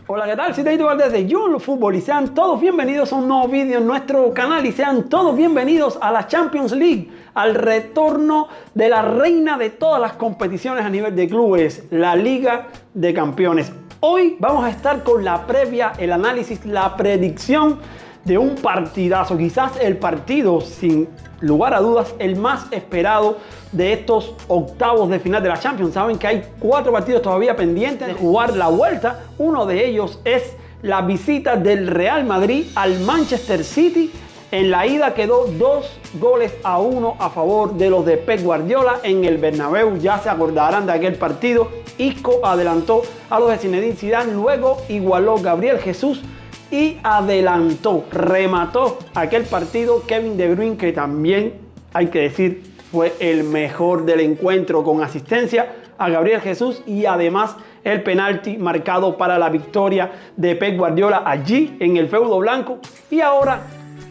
Hola, ¿qué tal? Soy David Valdés de YOLO Fútbol y sean todos bienvenidos a un nuevo vídeo en nuestro canal y sean todos bienvenidos a la Champions League, al retorno de la reina de todas las competiciones a nivel de clubes, la Liga de Campeones. Hoy vamos a estar con la previa, el análisis, la predicción de un partidazo, quizás el partido sin lugar a dudas el más esperado de estos octavos de final de la Champions. Saben que hay 4 partidos todavía pendientes de jugar la vuelta. Uno de ellos es la visita del Real Madrid al Manchester City. En la ida quedó 2-1 a favor de los de Pep Guardiola en el Bernabéu. Ya se acordarán de aquel partido. Isco adelantó a los de Zinedine Zidane, luego igualó Gabriel Jesús y adelantó, remató aquel partido Kevin De Bruyne, que también hay que decir fue el mejor del encuentro, con asistencia a Gabriel Jesús y además el penalti marcado para la victoria de Pep Guardiola allí en el feudo blanco. Y ahora,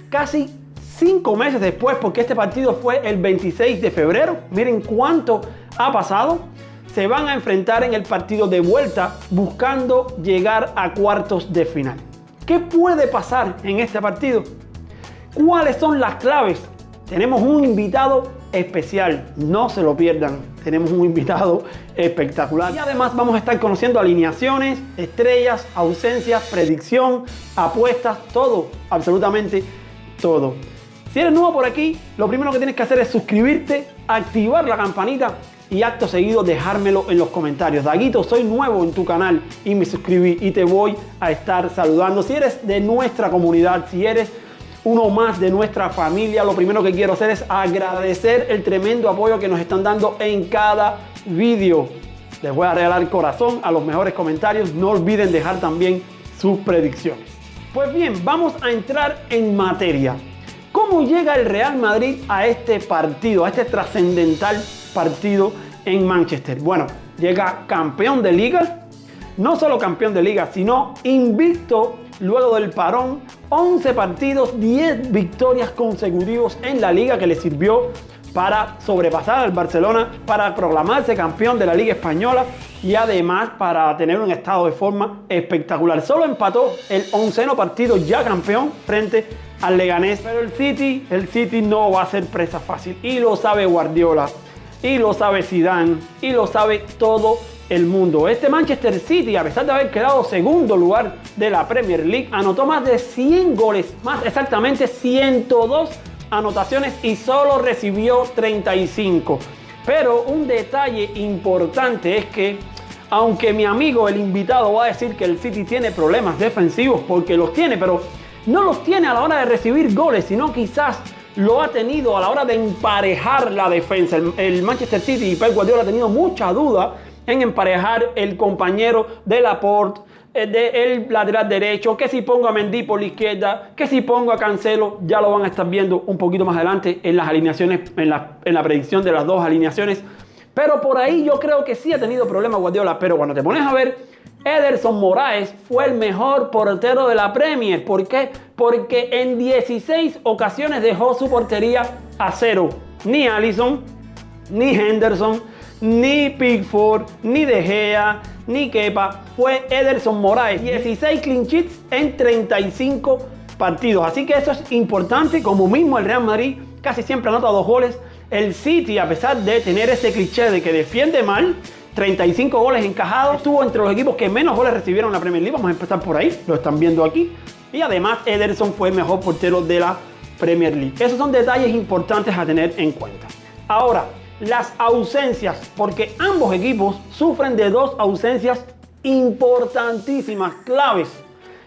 casi 5 meses después, porque este partido fue el 26 de febrero, miren cuánto ha pasado, se van a enfrentar en el partido de vuelta buscando llegar a cuartos de final. ¿Qué puede pasar en este partido? ¿Cuáles son las claves? Tenemos un invitado especial, no se lo pierdan. Tenemos un invitado espectacular. Y además vamos a estar conociendo alineaciones, estrellas, ausencias, predicción, apuestas, todo, absolutamente todo. Si eres nuevo por aquí, lo primero que tienes que hacer es suscribirte, activar la campanita y acto seguido dejármelo en los comentarios. Daguito, soy nuevo en tu canal y me suscribí y te voy a estar saludando. Si eres de nuestra comunidad, si eres uno más de nuestra familia, lo primero que quiero hacer es agradecer el tremendo apoyo que nos están dando en cada vídeo. Les voy a regalar corazón a los mejores comentarios. No olviden dejar también sus predicciones. Pues bien, vamos a entrar en materia. ¿Cómo llega el Real Madrid a este partido, a este trascendental partido en Manchester? Bueno, llega campeón de liga, no solo campeón de liga, sino invicto luego del parón, 11 partidos, 10 victorias consecutivas en la liga, que le sirvió para sobrepasar al Barcelona, para proclamarse campeón de la Liga Española y además para tener un estado de forma espectacular. Solo empató el 11º partido ya campeón frente al Leganés, pero el City no va a ser presa fácil y lo sabe Guardiola, y lo sabe Zidane, y lo sabe todo el mundo. Este Manchester City, a pesar de haber quedado segundo lugar de la Premier League, anotó más de 100 goles, más exactamente 102 anotaciones y solo recibió 35. Pero un detalle importante es que, aunque mi amigo el invitado va a decir que el City tiene problemas defensivos, porque los tiene, pero no los tiene a la hora de recibir goles, sino quizás lo ha tenido a la hora de emparejar la defensa. El Manchester City y Pep Guardiola ha tenido mucha duda en emparejar el compañero de Laporte, el lateral derecho, que si pongo a Mendy por la izquierda, que si pongo a Cancelo. Ya lo van a estar viendo un poquito más adelante en las alineaciones, en la predicción de las 2 alineaciones. Pero por ahí yo creo que sí ha tenido problemas Guardiola. Pero cuando te pones a ver, Ederson Moraes fue el mejor portero de la Premier. ¿Por qué? Porque en 16 ocasiones dejó su portería a cero. Ni Alisson, ni Henderson, ni Pickford, ni De Gea, ni Kepa. Fue Ederson Moraes. 16 clean sheets en 35 partidos. Así que eso es importante. Como mismo el Real Madrid casi siempre anota 2 goles. El City, a pesar de tener ese cliché de que defiende mal, 35 goles encajados, estuvo entre los equipos que menos goles recibieron en la Premier League. Vamos a empezar por ahí, lo están viendo aquí. Y además Ederson fue el mejor portero de la Premier League. Esos son detalles importantes a tener en cuenta. Ahora, las ausencias, porque ambos equipos sufren de 2 ausencias importantísimas, claves.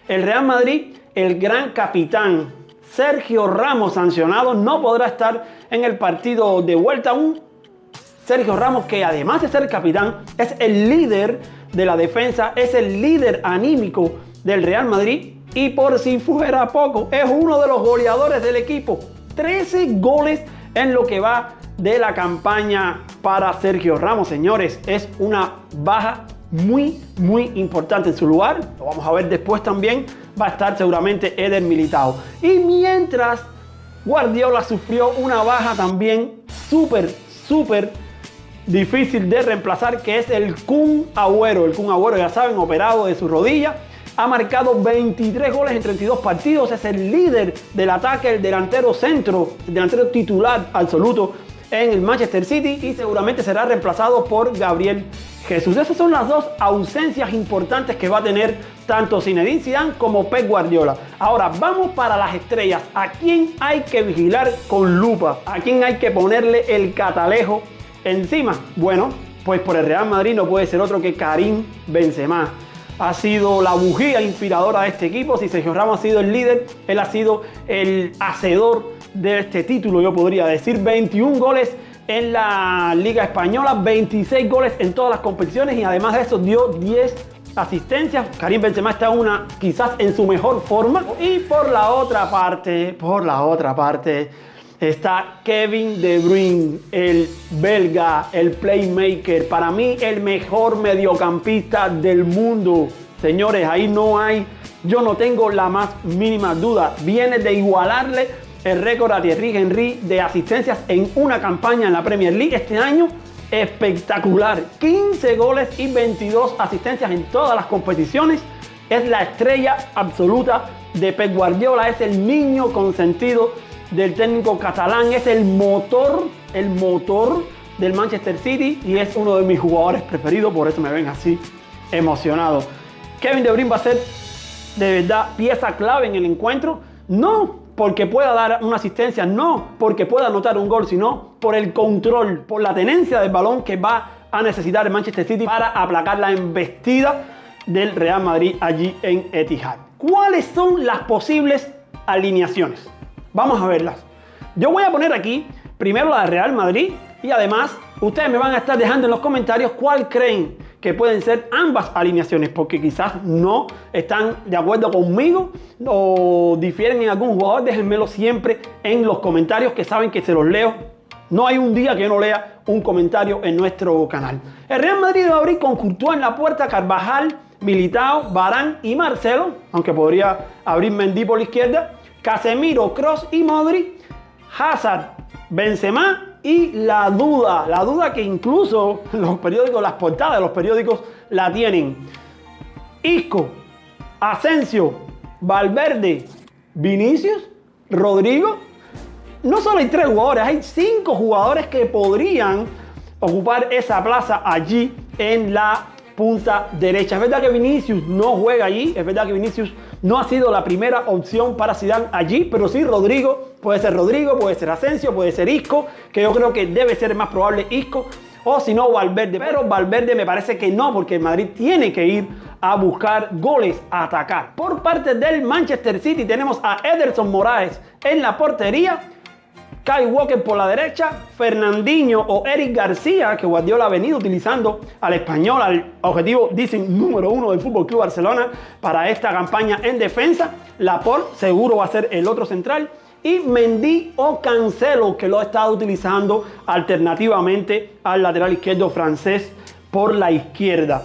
El Real Madrid, el gran capitán Sergio Ramos, sancionado, no podrá estar en el partido de vuelta. Sergio Ramos, que además de ser capitán, es el líder de la defensa, es el líder anímico del Real Madrid y, por si fuera poco, es uno de los goleadores del equipo. 13 goles en lo que va de la campaña para Sergio Ramos, señores. Es una baja muy importante. En su lugar, lo vamos a ver después también, va a estar seguramente Eder Militao. Y mientras Guardiola sufrió una baja también súper difícil de reemplazar, que es el Kun Agüero. El Kun Agüero, ya saben, operado de su rodilla, ha marcado 23 goles en 32 partidos, es el líder del ataque, el delantero centro, el delantero titular absoluto en el Manchester City y seguramente será reemplazado por Gabriel Jesús. Esas son las dos ausencias importantes que va a tener tanto Zinedine Zidane como Pep Guardiola. Ahora vamos para las estrellas. ¿A quién hay que vigilar con lupa? ¿A quién hay que ponerle el catalejo encima? Bueno, pues por el Real Madrid no puede ser otro que Karim Benzema. Ha sido la bujía inspiradora de este equipo. Si Sergio Ramos ha sido el líder, él ha sido el hacedor de este título, yo podría decir. 21 goles en la Liga Española, 26 goles en todas las competiciones y además de eso dio 10 asistencias. Karim Benzema está quizás en su mejor forma. Y por la otra parte está Kevin De Bruyne, el belga, el playmaker. Para mí el mejor mediocampista del mundo. Señores, ahí yo no tengo la más mínima duda. Viene de igualarle el récord a Thierry Henry de asistencias en una campaña en la Premier League este año. Espectacular, 15 goles y 22 asistencias en todas las competiciones. Es la estrella absoluta de Pep Guardiola, es el niño consentido del técnico catalán, es el motor del Manchester City y es uno de mis jugadores preferidos, por eso me ven así emocionado. Kevin De Bruyne va a ser de verdad pieza clave en el encuentro, no porque pueda dar una asistencia, no porque pueda anotar un gol, sino por el control, por la tenencia del balón que va a necesitar el Manchester City para aplacar la embestida del Real Madrid allí en Etihad. ¿Cuáles son las posibles alineaciones? Vamos a verlas. Yo voy a poner aquí primero la de Real Madrid y además ustedes me van a estar dejando en los comentarios cuál creen que pueden ser ambas alineaciones, porque quizás no están de acuerdo conmigo o difieren en algún jugador. Déjenmelo siempre en los comentarios, que saben que se los leo. No hay un día que yo no lea un comentario en nuestro canal. El Real Madrid va a abrir con Courtois en la puerta, Carvajal, Militao, Varane y Marcelo, aunque podría abrir Mendy por la izquierda, Casemiro, Kroos y Modric, Hazard, Benzema y la duda que incluso los periódicos, las portadas de los periódicos la tienen: Isco, Asensio, Valverde, Vinicius, Rodrigo. No solo hay 3 jugadores, hay 5 jugadores que podrían ocupar esa plaza allí en la punta derecha. Es verdad que Vinicius no juega allí, es verdad que Vinicius no ha sido la primera opción para Zidane allí, pero sí Rodrigo, puede ser Asensio, puede ser Isco, que yo creo que debe ser más probable Isco, o si no Valverde, pero Valverde me parece que no, porque el Madrid tiene que ir a buscar goles, a atacar. Por parte del Manchester City tenemos a Ederson Moraes en la portería, Kyle Walker por la derecha, Fernandinho o Eric García, que Guardiola ha venido utilizando al español, al objetivo, dicen, número 1 del FC Barcelona para esta campaña en defensa. Laporte seguro va a ser el otro central. Y Mendy o Cancelo, que lo ha estado utilizando alternativamente al lateral izquierdo francés por la izquierda.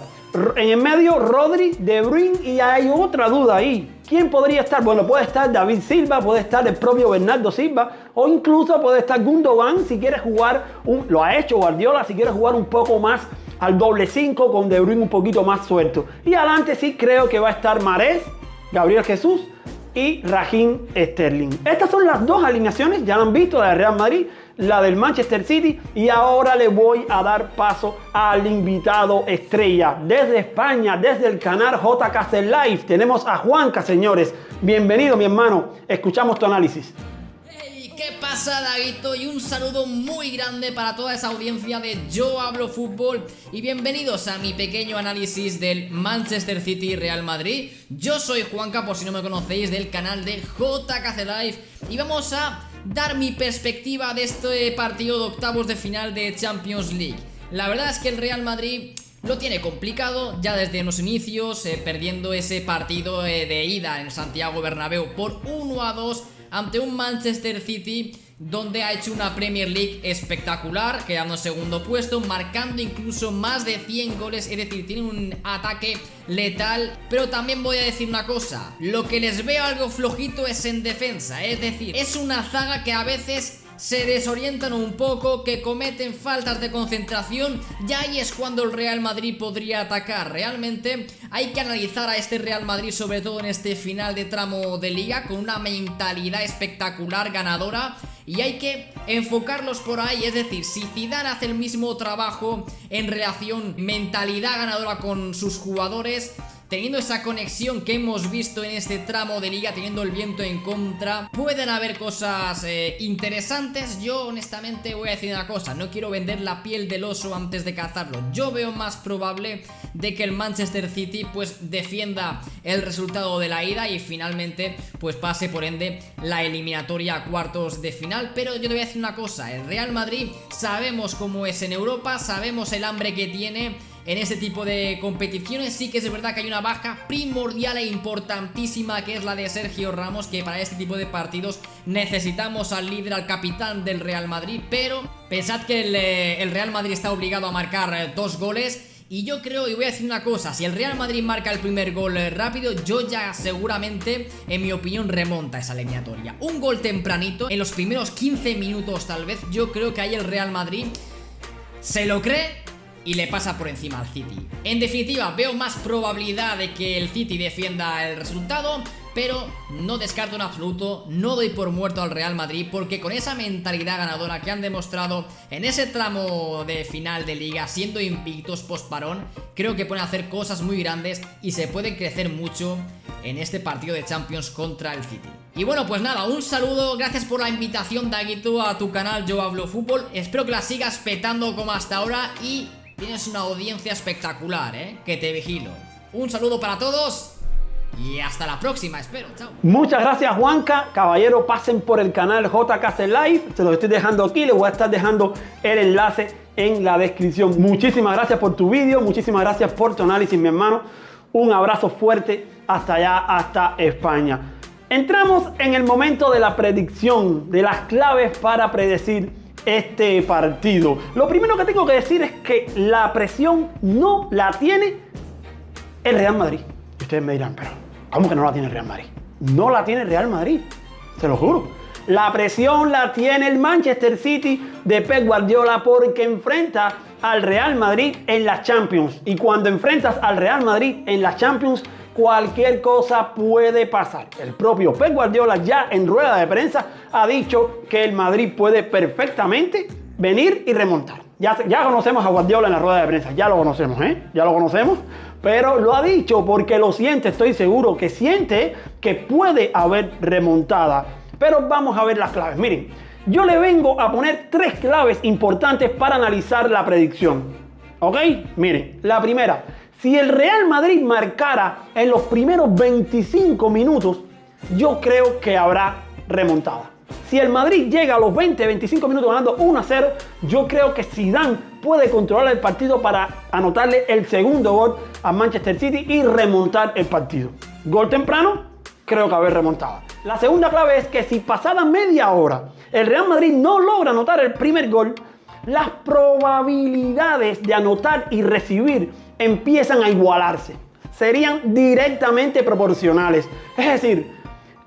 En el medio, Rodri, De Bruyne, y hay otra duda ahí. ¿Quién podría estar? Bueno, puede estar David Silva, puede estar el propio Bernardo Silva, o incluso puede estar Gundogan si quiere jugar, lo ha hecho Guardiola, si quiere jugar un poco más al doble 5 con De Bruyne un poquito más suelto. Y adelante sí creo que va a estar Mahrez, Gabriel Jesús y Raheem Sterling. Estas son las dos alineaciones, ya lo han visto, la de Real Madrid, la del Manchester City, y ahora le voy a dar paso al invitado estrella desde España, desde el canal JKC Live. Tenemos a Juanca, señores. Bienvenido, mi hermano. Escuchamos tu análisis. ¿Qué pasa, Daguito? Y un saludo muy grande para toda esa audiencia de Yo Hablo Fútbol y bienvenidos a mi pequeño análisis del Manchester City y Real Madrid. Yo soy Juanca, por si no me conocéis, del canal de JKC Live, y vamos a dar mi perspectiva de este partido de octavos de final de Champions League. La verdad es que el Real Madrid lo tiene complicado ya desde los inicios, perdiendo ese partido de ida en Santiago Bernabéu por 1-2 ante un Manchester City donde ha hecho una Premier League espectacular, quedando en segundo puesto, marcando incluso más de 100 goles, es decir, tiene un ataque letal. Pero también voy a decir una cosa, lo que les veo algo flojito es en defensa, es decir, es una zaga que a veces se desorientan un poco, que cometen faltas de concentración, y ahí es cuando el Real Madrid podría atacar. Realmente hay que analizar a este Real Madrid, sobre todo en este final de tramo de liga, con una mentalidad espectacular, ganadora, y hay que enfocarlos por ahí. Es decir, si Zidane hace el mismo trabajo en relación mentalidad ganadora con sus jugadores, teniendo esa conexión que hemos visto en este tramo de liga, teniendo el viento en contra, pueden haber cosas interesantes. Yo honestamente voy a decir una cosa, no quiero vender la piel del oso antes de cazarlo. Yo veo más probable de que el Manchester City pues defienda el resultado de la ida y finalmente pues pase por ende la eliminatoria a cuartos de final. Pero yo te voy a decir una cosa, el Real Madrid sabemos cómo es en Europa, sabemos el hambre que tiene en este tipo de competiciones. Sí que es verdad que hay una baja primordial e importantísima, que es la de Sergio Ramos, que para este tipo de partidos necesitamos al líder, al capitán del Real Madrid. Pero pensad que el Real Madrid está obligado a marcar 2 goles. Y yo creo, y voy a decir una cosa, si el Real Madrid marca el primer gol rápido, yo ya seguramente, en mi opinión, remonta esa eliminatoria. Un gol tempranito, en los primeros 15 minutos tal vez, yo creo que ahí el Real Madrid se lo cree y le pasa por encima al City. En definitiva, veo más probabilidad de que el City defienda el resultado, pero no descarto en absoluto, no doy por muerto al Real Madrid, porque con esa mentalidad ganadora que han demostrado en ese tramo de final de liga, siendo invictos post-parón, creo que pueden hacer cosas muy grandes y se pueden crecer mucho en este partido de Champions contra el City. Y bueno, pues nada, un saludo, gracias por la invitación, Daguito, a tu canal Yo Hablo Fútbol. Espero que la sigas petando como hasta ahora y tienes una audiencia espectacular, que te vigilo. Un saludo para todos y hasta la próxima, espero. Chao. Muchas gracias, Juanca. Caballero, pasen por el canal JKC Live. Se los estoy dejando aquí. Les voy a estar dejando el enlace en la descripción. Muchísimas gracias por tu vídeo. Muchísimas gracias por tu análisis, mi hermano. Un abrazo fuerte hasta allá, hasta España. Entramos en el momento de la predicción, de las claves para predecir este partido. Lo primero que tengo que decir es que la presión no la tiene el Real Madrid. Y ustedes me dirán, pero ¿cómo que no la tiene el Real Madrid? No la tiene el Real Madrid, se lo juro. La presión la tiene el Manchester City de Pep Guardiola, porque enfrenta al Real Madrid en las Champions. Y cuando enfrentas al Real Madrid en las Champions, cualquier cosa puede pasar. El propio Pep Guardiola ya en rueda de prensa ha dicho que el Madrid puede perfectamente venir y remontar. Ya conocemos a Guardiola en la rueda de prensa, ya lo conocemos, ya lo conocemos, pero lo ha dicho porque lo siente, estoy seguro que siente que puede haber remontada. Pero vamos a ver las claves. Miren, yo le vengo a poner 3 claves importantes para analizar la predicción. ¿Ok? Miren, la primera: si el Real Madrid marcara en los primeros 25 minutos, yo creo que habrá remontada. Si el Madrid llega a los 20-25 minutos ganando 1-0, yo creo que Zidane puede controlar el partido para anotarle el segundo gol a Manchester City y remontar el partido. Gol temprano, creo que haber remontada. La segunda clave es que si pasada media hora el Real Madrid no logra anotar el primer gol, las probabilidades de anotar y recibir empiezan a igualarse. Serían directamente proporcionales. Es decir,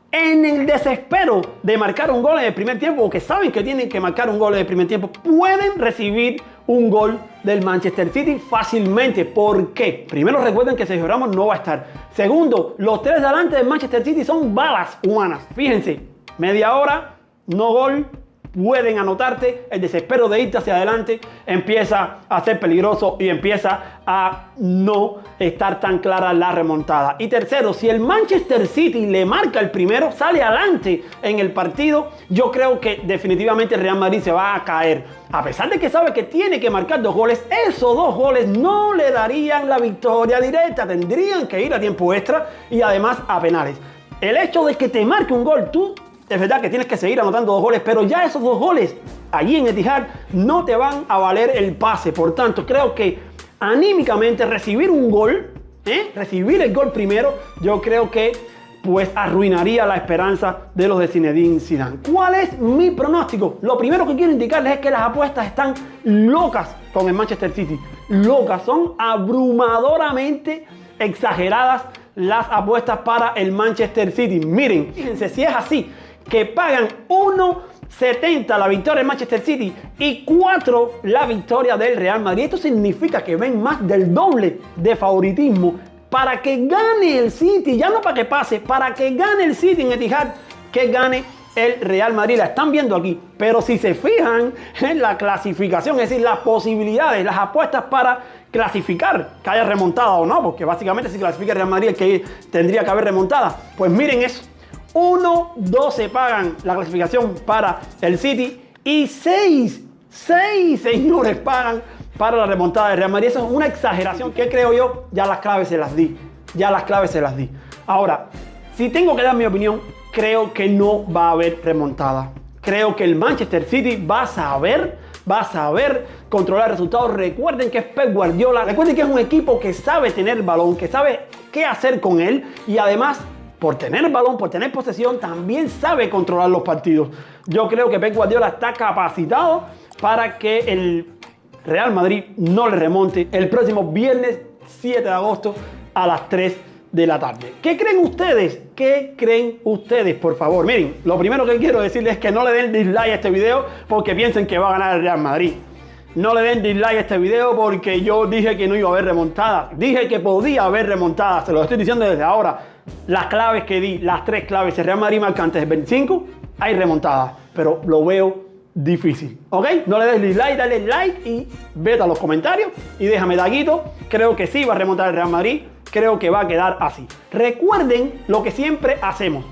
en el desespero de marcar un gol en el primer tiempo, o que saben que tienen que marcar un gol en el primer tiempo, pueden recibir un gol del Manchester City fácilmente. ¿Por qué? Primero, recuerden que Sergio Ramos no va a estar. Segundo, los 3 de adelante del Manchester City son balas humanas. Fíjense, media hora, no gol, pueden anotarte. El desespero de irte hacia adelante empieza a ser peligroso y empieza a no estar tan clara la remontada. Y tercero, si el Manchester City le marca el primero, sale adelante en el partido, yo creo que definitivamente el Real Madrid se va a caer. A pesar de que sabe que tiene que marcar 2 goles, esos 2 goles no le darían la victoria directa. Tendrían que ir a tiempo extra y además a penales. El hecho de que te marque un gol, tú es verdad que tienes que seguir anotando 2 goles, pero ya esos 2 goles allí en Etihad no te van a valer el pase. Por tanto, creo que anímicamente recibir un gol, recibir el gol primero, yo creo que pues arruinaría la esperanza de los de Zinedine Zidane. ¿Cuál es mi pronóstico? Lo primero que quiero indicarles es que las apuestas están locas con el Manchester City. Locas, son abrumadoramente exageradas las apuestas para el Manchester City. Miren, fíjense, si es así, que pagan 70 la victoria del Manchester City y 4 la victoria del Real Madrid. Esto significa que ven más del doble de favoritismo para que gane el City, ya no para que pase, para que gane el City en Etihad, que gane el Real Madrid. La están viendo aquí, pero si se fijan en la clasificación, es decir, las posibilidades, las apuestas para clasificar, que haya remontada o no, porque básicamente si clasifica el Real Madrid, el que tendría que haber remontada, pues miren eso. 1-12 pagan la clasificación para el City y 6 señores pagan para la remontada del Real Madrid. Eso es una exageración que creo yo, ya las claves se las di. Ahora, si tengo que dar mi opinión, creo que no va a haber remontada. Creo que el Manchester City va a saber controlar resultados. Recuerden que es Pep Guardiola, recuerden que es un equipo que sabe tener balón, que sabe qué hacer con él y además, por tener balón, por tener posesión, también sabe controlar los partidos. Yo creo que Pep Guardiola está capacitado para que el Real Madrid no le remonte el próximo viernes 7 de agosto a las 3 de la tarde. ¿Qué creen ustedes? ¿Qué creen ustedes? Por favor, miren, lo primero que quiero decirles es que no le den dislike a este video porque piensen que va a ganar el Real Madrid. No le den dislike a este video porque yo dije que no iba a haber remontada. Dije que podía haber remontada. Se lo estoy diciendo desde ahora. Las claves que di, las 3 claves, el Real Madrid marca antes del 25, hay remontada. Pero lo veo difícil. ¿Ok? No le des dislike, dale like y vete a los comentarios y déjame taguito. Creo que sí va a remontar el Real Madrid. Creo que va a quedar así. Recuerden lo que siempre hacemos.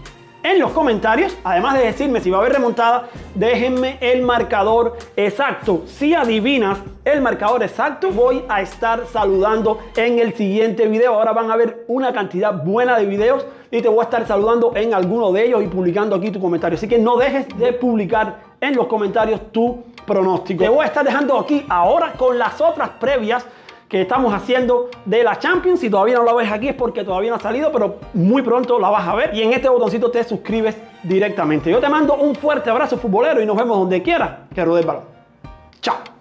En los comentarios, además de decirme si va a haber remontada, déjenme el marcador exacto. Si adivinas el marcador exacto, voy a estar saludando en el siguiente video. Ahora van a ver una cantidad buena de videos y te voy a estar saludando en alguno de ellos y publicando aquí tu comentario. Así que no dejes de publicar en los comentarios tu pronóstico. Te voy a estar dejando aquí ahora con las otras previas que estamos haciendo de la Champions. Si todavía no la ves aquí es porque todavía no ha salido, pero muy pronto la vas a ver y en este botoncito te suscribes directamente. Yo te mando un fuerte abrazo futbolero y nos vemos donde quiera que rodee el balón. Chao.